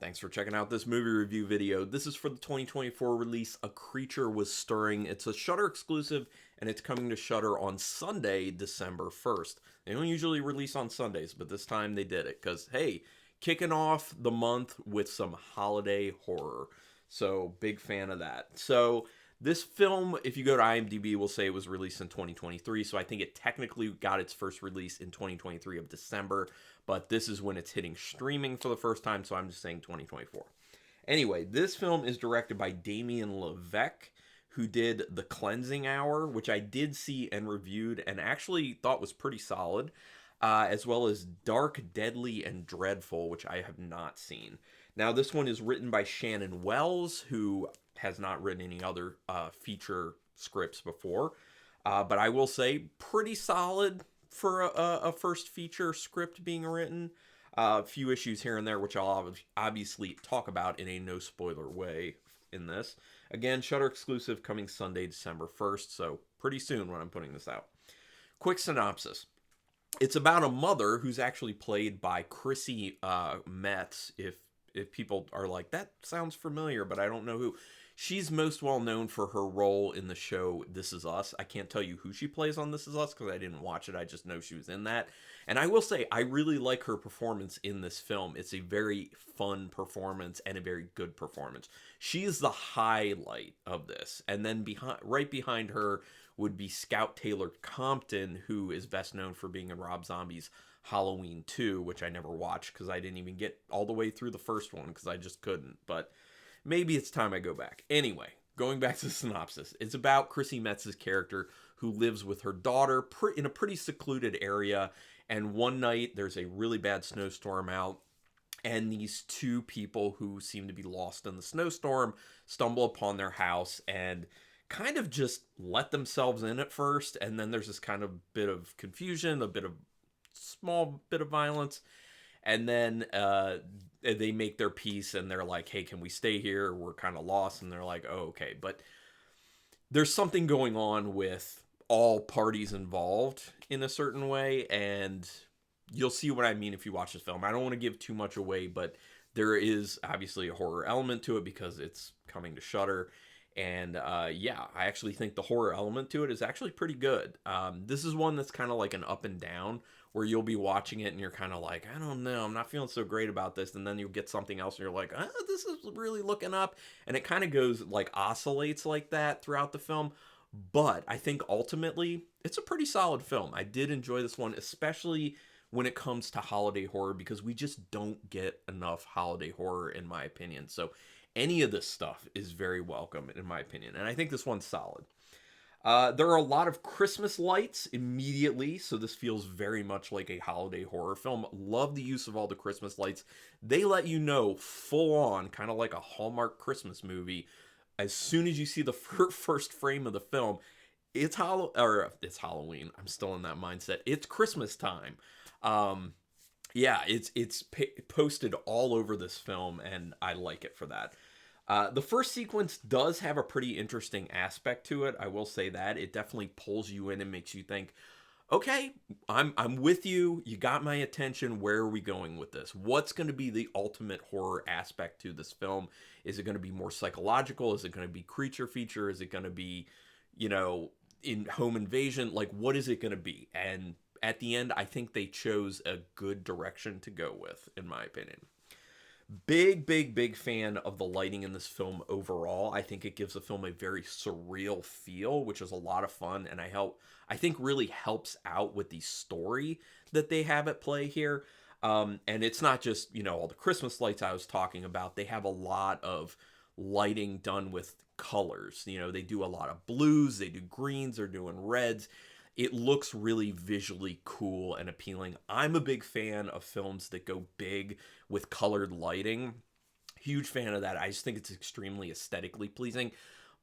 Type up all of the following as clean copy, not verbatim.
Thanks for checking out this movie review video. This is for the 2024 release, A Creature Was Stirring. It's a Shudder exclusive, and it's coming to Shudder on Sunday, December 1st. They don't usually release on Sundays, but this time they did it, because, hey, kicking off the month with some holiday horror. So, big fan of that. So, this film, if you go to IMDb, will say it was released in 2023, so I think it technically got its first release in 2023 of December, but this is when it's hitting streaming for the first time, so I'm just saying 2024. Anyway, this film is directed by Damien LeVeck, who did The Cleansing Hour, which I did see and reviewed and actually thought was pretty solid, as well as Dark, Deadly, and Dreadful, which I have not seen. Now, this one is written by Shannon Wells, who has not written any other feature scripts before. But I will say, pretty solid for a first feature script being written. A few issues here and there, which I'll obviously talk about in a no-spoiler way in this. Again, Shudder exclusive coming Sunday, December 1st, so pretty soon when I'm putting this out. Quick synopsis. It's about a mother who's actually played by Chrissy Metz, if people are like, that sounds familiar, but I don't know who. She's most well known for her role in the show This Is Us. I can't tell you who she plays on This Is Us because I didn't watch it. I just know she was in that. And I will say, I really like her performance in this film. It's a very fun performance and a very good performance. She is the highlight of this. And then right behind her would be Scout Taylor Compton, who is best known for being in Rob Zombie's Halloween 2, which I never watched because I didn't even get all the way through the first one because I just couldn't. But maybe it's time I go back. Anyway, going back to the synopsis. It's about Chrissy Metz's character who lives with her daughter in a pretty secluded area. And one night there's a really bad snowstorm out. And these two people who seem to be lost in the snowstorm stumble upon their house and kind of just let themselves in at first. And then there's this kind of bit of confusion, small bit of violence. And then they make their peace and they're like, hey, can we stay here? We're kind of lost. And they're like, oh, okay. But there's something going on with all parties involved in a certain way. And you'll see what I mean if you watch this film. I don't want to give too much away, but there is obviously a horror element to it because it's coming to Shudder. And yeah, I actually think the horror element to it is actually pretty good. This is one that's kind of like an up and down, where you'll be watching it and you're kind of like, I don't know, I'm not feeling so great about this. And then you'll get something else and you're like, this is really looking up. And it kind of goes like oscillates like that throughout the film. But I think ultimately it's a pretty solid film. I did enjoy this one, especially when it comes to holiday horror, because we just don't get enough holiday horror, in my opinion. So any of this stuff is very welcome, in my opinion. And I think this one's solid. There are a lot of Christmas lights immediately, so this feels very much like a holiday horror film. Love the use of all the Christmas lights. They let you know full on, kind of like a Hallmark Christmas movie. As soon as you see the first frame of the film, it's Halloween. I'm still in that mindset. It's Christmas time. Yeah, it's posted all over this film, and I like it for that. The first sequence does have a pretty interesting aspect to it. I will say that. It definitely pulls you in and makes you think, okay, I'm with you. You got my attention. Where are we going with this? What's going to be the ultimate horror aspect to this film? Is it going to be more psychological? Is it going to be creature feature? Is it going to be, in home invasion? Like, what is it going to be? And at the end, I think they chose a good direction to go with, in my opinion. Big fan of the lighting in this film overall. I think it gives the film a very surreal feel, which is a lot of fun, and I think really helps out with the story that they have at play here. And it's not just, all the Christmas lights I was talking about. They have a lot of lighting done with colors. They do a lot of blues, they do greens, they're doing reds. It looks really visually cool and appealing. I'm a big fan of films that go big with colored lighting. Huge fan of that. I just think it's extremely aesthetically pleasing.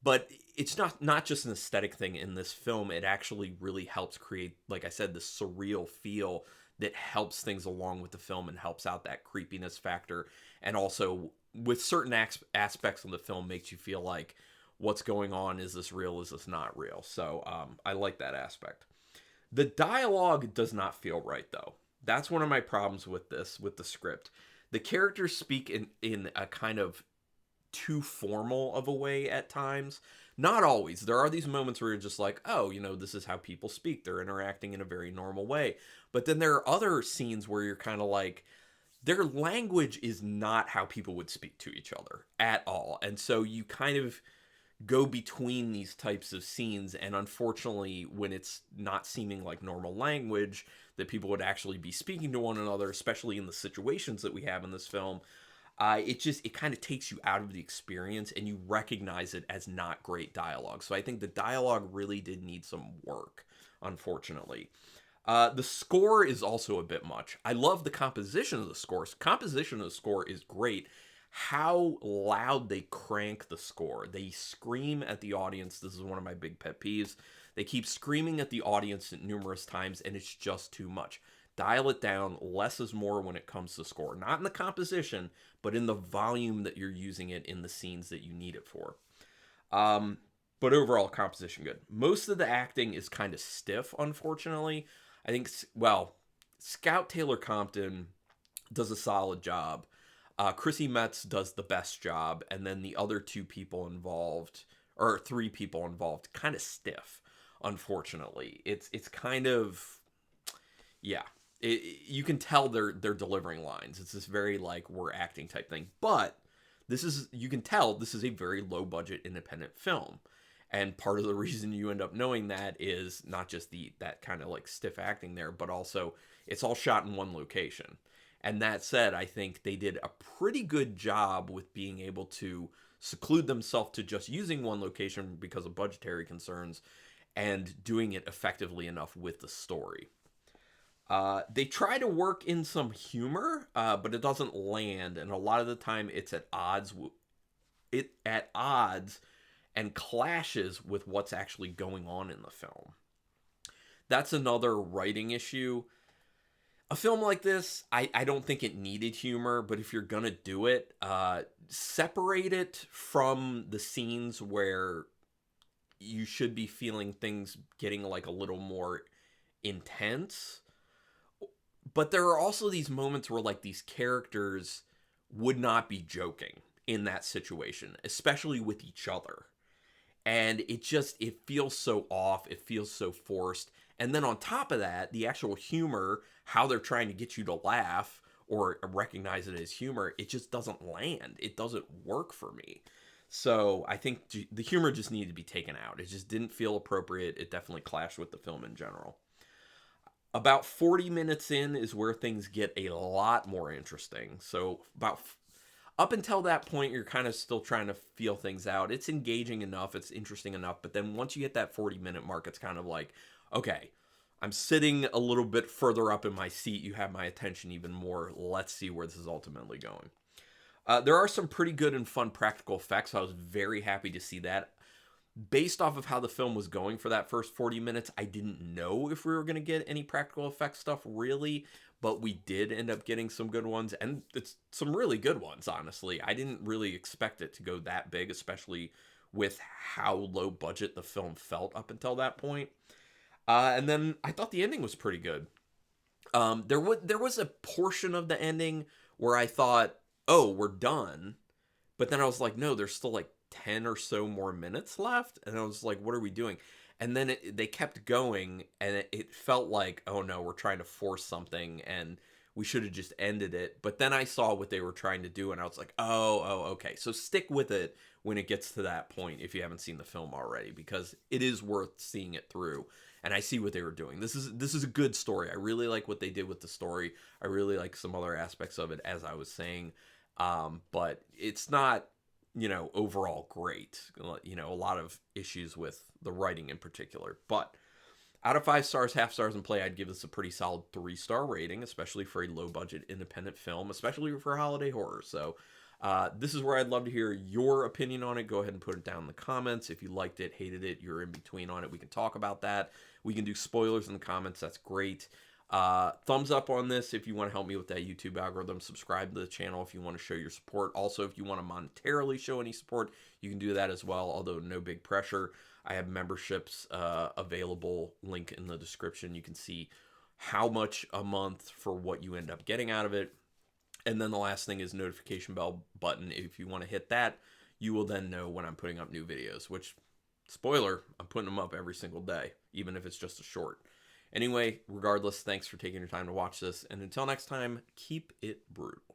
But it's not just an aesthetic thing in this film. It actually really helps create, like I said, this surreal feel that helps things along with the film and helps out that creepiness factor. And also, with certain aspects of the film, makes you feel like, what's going on? Is this real? Is this not real? So I like that aspect. The dialogue does not feel right, though. That's one of my problems with the script. the characters speak in a kind of too formal of a way at times. Not always. There are these moments where you're just like, oh, this is how people speak. They're interacting in a very normal way. But then there are other scenes where you're kind of like, their language is not how people would speak to each other at all. And so you kind of go between these types of scenes, and unfortunately, when it's not seeming like normal language that people would actually be speaking to one another, especially in the situations that we have in this film, it kind of takes you out of the experience, and you recognize it as not great dialogue. So I think the dialogue really did need some work, unfortunately. The score is also a bit much. I love the composition of the score. Composition of the score is great. How loud they crank the score. They scream at the audience. This is one of my big pet peeves. They keep screaming at the audience numerous times, and it's just too much. Dial it down. Less is more when it comes to score. Not in the composition, but in the volume that you're using it in the scenes that you need it for. But overall, composition good. Most of the acting is kind of stiff, unfortunately. I think, Scout Taylor Compton does a solid job. Chrissy Metz does the best job, and then the other two people involved, or three people involved, kind of stiff, unfortunately. It's kind of, yeah. You can tell they're delivering lines. It's this very, like, we're acting type thing. But you can tell this is a very low-budget independent film. And part of the reason you end up knowing that is not just that kind of, like, stiff acting there, but also it's all shot in one location. And that said, I think they did a pretty good job with being able to seclude themselves to just using one location because of budgetary concerns and doing it effectively enough with the story. They try to work in some humor, but it doesn't land, and a lot of the time it's at odds and clashes with what's actually going on in the film. That's another writing issue. A film like this, I don't think it needed humor, but if you're gonna do it, separate it from the scenes where you should be feeling things getting like a little more intense. But there are also these moments where like these characters would not be joking in that situation, especially with each other. And it feels so off, it feels so forced. And then on top of that, the actual humor, how they're trying to get you to laugh or recognize it as humor, it just doesn't land. It doesn't work for me. So I think the humor just needed to be taken out. It just didn't feel appropriate. It definitely clashed with the film in general. About 40 minutes in is where things get a lot more interesting. So up until that point, you're kind of still trying to feel things out. It's engaging enough. It's interesting enough. But then once you hit that 40-minute mark, it's kind of like, okay, I'm sitting a little bit further up in my seat. You have my attention even more. Let's see where this is ultimately going. There are some pretty good and fun practical effects. So I was very happy to see that. Based off of how the film was going for that first 40 minutes, I didn't know if we were going to get any practical effects stuff really, but we did end up getting some good ones, and it's some really good ones, honestly. I didn't really expect it to go that big, especially with how low budget the film felt up until that point. And then I thought the ending was pretty good. There was a portion of the ending where I thought, oh, we're done. But then I was like, no, there's still like 10 or so more minutes left. And I was like, what are we doing? And then they kept going, and it felt like, oh no, we're trying to force something, and we should have just ended it. But then I saw what they were trying to do, and I was like, oh, okay. So stick with it when it gets to that point if you haven't seen the film already, because it is worth seeing it through. And I see what they were doing. This is a good story. I really like what they did with the story. I really like some other aspects of it, as I was saying. But it's not, overall great. A lot of issues with the writing in particular. But out of 5 stars, half stars, and play, I'd give this a pretty solid 3-star rating, especially for a low-budget independent film, especially for holiday horror. So this is where I'd love to hear your opinion on it. Go ahead and put it down in the comments. If you liked it, hated it, you're in between on it, we can talk about that. We can do spoilers in the comments. That's great. Thumbs up on this if you want to help me with that YouTube algorithm. Subscribe to the channel if you want to show your support. Also, if you want to monetarily show any support, you can do that as well, although no big pressure. I have memberships available, link in the description. You can see how much a month for what you end up getting out of it. And then the last thing is notification bell button. If you want to hit that, you will then know when I'm putting up new videos, which, spoiler, I'm putting them up every single day, even if it's just a short. Anyway, regardless, thanks for taking your time to watch this. And until next time, keep it brute.